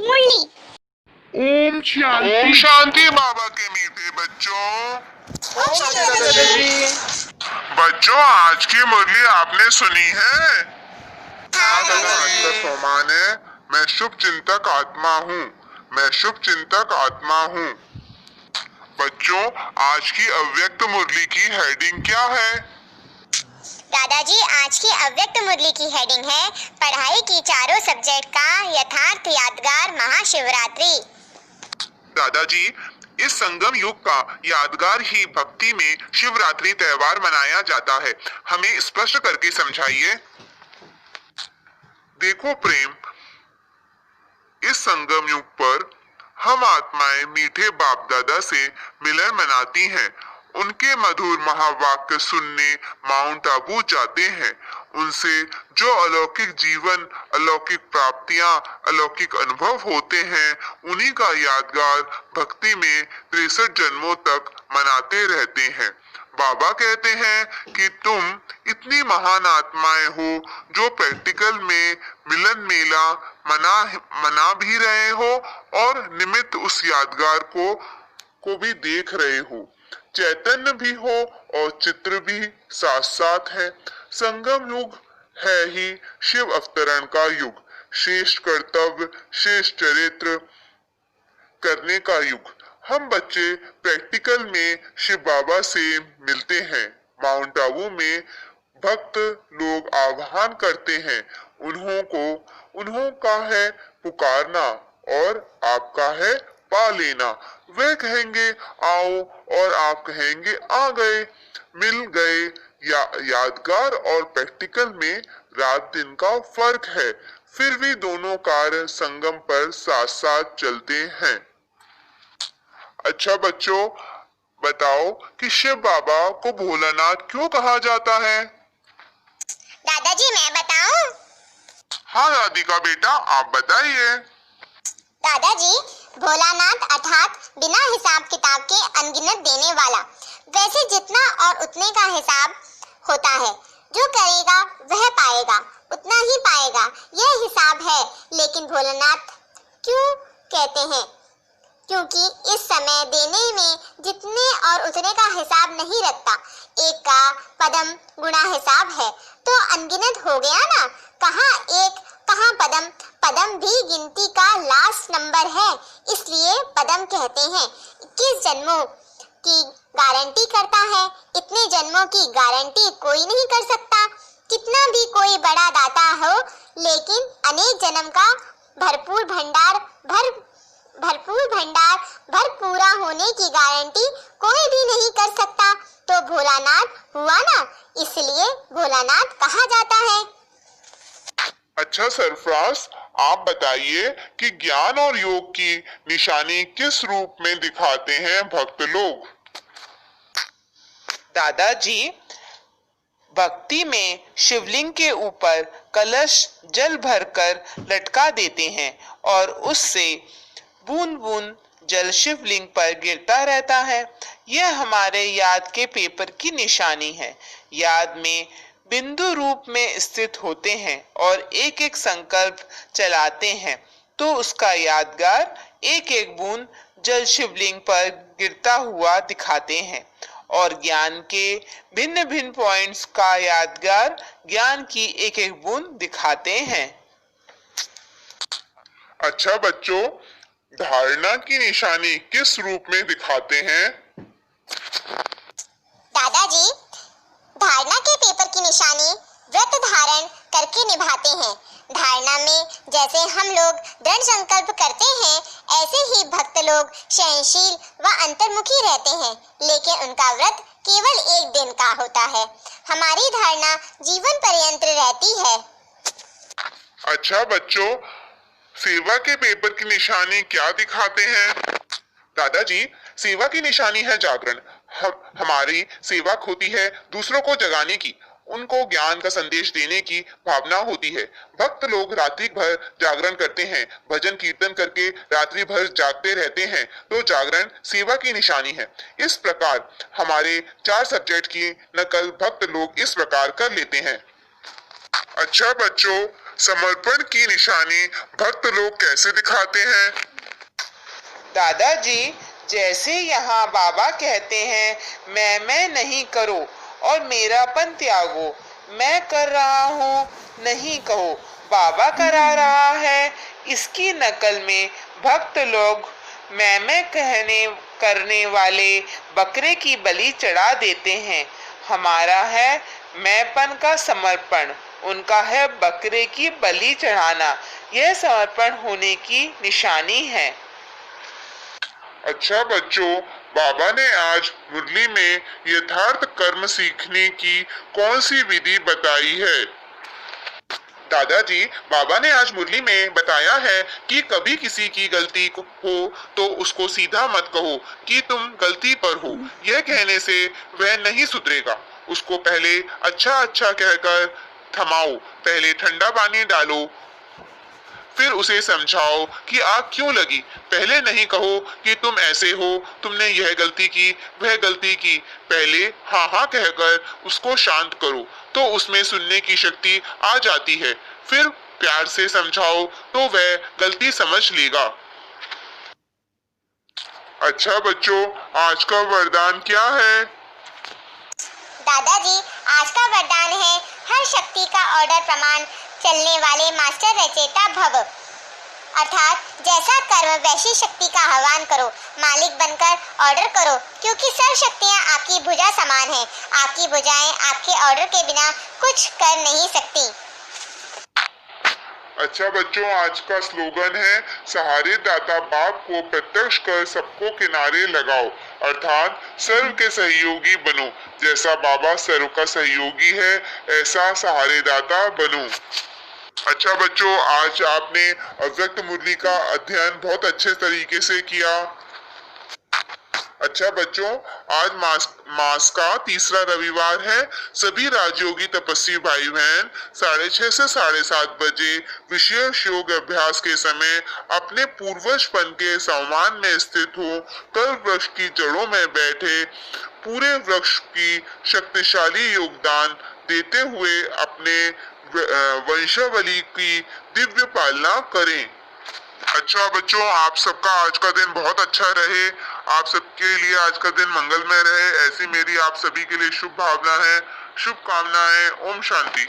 मुरली। ओम शांति बाबा के मीठे बच्चों। बच्चों, आज की मुरली आपने सुनी है? सोमान है, मैं शुभ चिंतक आत्मा हूँ। मैं शुभ चिंतक आत्मा हूँ। बच्चों, आज की अव्यक्त मुरली की हेडिंग क्या है? दादाजी, आज की अव्यक्त मुरली की हेडिंग है पढ़ाई की चारों सब्जेक्ट का यथार्थ यादगार महाशिवरात्रि। दादाजी, इस संगम युग का यादगार ही भक्ति में शिवरात्रि त्योहार मनाया जाता है। हमें स्पष्ट करके समझाइए। देखो प्रेम, इस संगम युग पर हम आत्माएं मीठे बाप दादा से मिलन मनाती हैं। उनके मधुर महावाक्य सुनने माउंट आबू जाते हैं। उनसे जो अलौकिक जीवन, अलौकिक प्राप्तियां, अलौकिक अनुभव होते हैं, उन्हीं का यादगार भक्ति में 63 जन्मों तक मनाते रहते हैं। बाबा कहते हैं कि तुम इतनी महान आत्माएं हो जो प्रैक्टिकल में मिलन मेला मना भी रहे हो और निमित्त उस यादगार को भी देख रहे हो। चैतन्य भी हो और चित्र भी साथ साथ है। संगम युग है ही शिव अवतरण का युग, श्रेष्ठ कर्तव्य, श्रेष्ठ चरित्र करने का युग। हम बच्चे प्रैक्टिकल में शिव बाबा से मिलते हैं। माउंट आबू में भक्त लोग आह्वान करते हैं, उन्हों का है पुकारना और आपका है पा लेना। वे कहेंगे आओ और आप कहेंगे आ गए, मिल गए। यादगार और प्रैक्टिकल में रात दिन का फर्क है, फिर भी दोनों कार्य संगम पर साथ साथ चलते हैं। अच्छा बच्चों, बताओ कि शिव बाबा को भोलानाथ क्यों कहा जाता है? दादाजी, मैं बताऊं? हाँ दादी का बेटा, आप बताइए। दादाजी, भोलानाथ अर्थात बिना हिसाब किताब के अनगिनत देने वाला। वैसे जितना और उतने का हिसाब होता है, जो करेगा वह पाएगा, उतना ही पाएगा, यह हिसाब है। लेकिन भोलानाथ क्यों कहते हैं? क्योंकि इस समय देने में जितने और उतने का हिसाब नहीं रखता। एक का पदम गुणा हिसाब है तो अनगिनत हो गया ना। कहाँ एक कहाँ पदम, पदम भी गिनती का लास्ट नंबर है, इसलिए पदम कहते हैं। 21 जन्मों की गारंटी करता है, इतने जन्मों की गारंटी कोई नहीं कर सकता। कितना भी कोई बड़ा दाता हो, लेकिन अनेक जन्म का भरपूर भंडार भर पूरा होने की गारंटी कोई भी नहीं कर सकता। तो भोलानाथ हुआ ना, इसलिए भोलानाथ कहा जाता है। अच्छा सरफराज, आप बताइए कि ज्ञान और योग की निशानी किस रूप में दिखाते हैं भक्त लोग? दादाजी, भक्ति में शिवलिंग के ऊपर कलश जल भरकर लटका देते हैं और उससे बूंद बूंद जल शिवलिंग पर गिरता रहता है। यह हमारे याद के पेपर की निशानी है। याद में बिंदु रूप में स्थित होते हैं और एक एक संकल्प चलाते हैं तो उसका यादगार एक एक बूंद जल शिवलिंग पर गिरता हुआ दिखाते हैं। और ज्ञान के भिन्न भिन्न पॉइंट्स का यादगार ज्ञान की एक एक बूंद दिखाते हैं। अच्छा बच्चों, धारणा की निशानी किस रूप में दिखाते हैं? दादाजी, धारणा के पेपर की निशानी व्रत धारण करके निभाते हैं। धारणा में जैसे हम लोग दृढ़ संकल्प करते हैं, ऐसे ही भक्त लोग सहनशील व अंतर्मुखी रहते हैं, लेकिन उनका व्रत केवल एक दिन का होता है। हमारी धारणा जीवन पर्यंत रहती है। अच्छा बच्चों, सेवा के पेपर की निशानी क्या दिखाते हैं? दादाजी, सेवा की निशानी है जागरण। हमारी सेवा होती है दूसरों को जगाने की, उनको ज्ञान का संदेश देने की भावना होती है। भक्त लोग रात्रि भर जागरण करते हैं, भजन कीर्तन करके रात्रि भर जागते रहते हैं, तो जागरण सेवा की निशानी है। इस प्रकार हमारे 4 सब्जेक्ट की नकल भक्त लोग इस प्रकार कर लेते हैं। अच्छा बच्चों, समर्पण की निशानी भक्त लोग कैसे दिखाते हैं? दादाजी, जैसे यहाँ बाबा कहते हैं मैं नहीं करो और मेरापन त्यागो, मैं कर रहा हूँ नहीं कहो, बाबा करा रहा है। इसकी नकल में भक्त लोग मैं करने वाले बकरे की बलि चढ़ा देते हैं। हमारा है मैंपन का समर्पण, उनका है बकरे की बलि चढ़ाना। यह समर्पण होने की निशानी है। अच्छा बच्चों, बाबा ने आज मुरली में यथार्थ कर्म सीखने की कौन सी विधि बताई है? दादाजी, बाबा ने आज मुरली में बताया है कि कभी किसी की गलती हो तो उसको सीधा मत कहो कि तुम गलती पर हो। यह कहने से वह नहीं सुधरेगा। उसको पहले अच्छा अच्छा कहकर थमाओ, पहले ठंडा पानी डालो, फिर उसे समझाओ कि आग क्यों लगी। पहले नहीं कहो कि तुम ऐसे हो, तुमने यह गलती की, वह गलती की। पहले हाँ हाँ कहकर उसको शांत करो तो उसमें सुनने की शक्ति आ जाती है। फिर प्यार से समझाओ तो वह गलती समझ लेगा। अच्छा बच्चों, आज का वरदान क्या है? दादाजी, आज का वरदान है हर शक्ति का ऑर्डर प्रमाण चलने वाले मास्टर रचयिता भव। अर्थात जैसा कर्म वैसी शक्ति का आह्वान करो, मालिक बनकर ऑर्डर करो, क्योंकि सब शक्तियां आपकी भुजा समान हैं। आपकी भुजाएं आपके ऑर्डर के बिना कुछ कर नहीं सकती। अच्छा बच्चों, आज का स्लोगन है सहारे दाता बाप को प्रत्यक्ष कर सबको किनारे लगाओ। अर्थात सर्व के सहयोगी बनो। जैसा बाबा सर्व का सहयोगी है, ऐसा सहारे दाता बनो। अच्छा बच्चों, आज आपने अव्यक्त मुरली का अध्ययन बहुत अच्छे तरीके से किया। अच्छा बच्चों, आज मास का तीसरा रविवार है। सभी राजयोगी तपस्वी भाई बहन 6:30 से 7:30 बजे विशेष योग अभ्यास के समय अपने पूर्वजपन के सम्मान में स्थित हो कल्प वृक्ष की जड़ों में बैठे पूरे वृक्ष की शक्तिशाली योगदान देते हुए अपने वंशावली की दिव्य पालना करें। अच्छा बच्चों, आप सबका आज का दिन बहुत अच्छा रहे। आप सबके लिए आज का दिन मंगलमय रहे, ऐसी मेरी आप सभी के लिए शुभ भावना है, शुभकामनाएं। ओम शांति।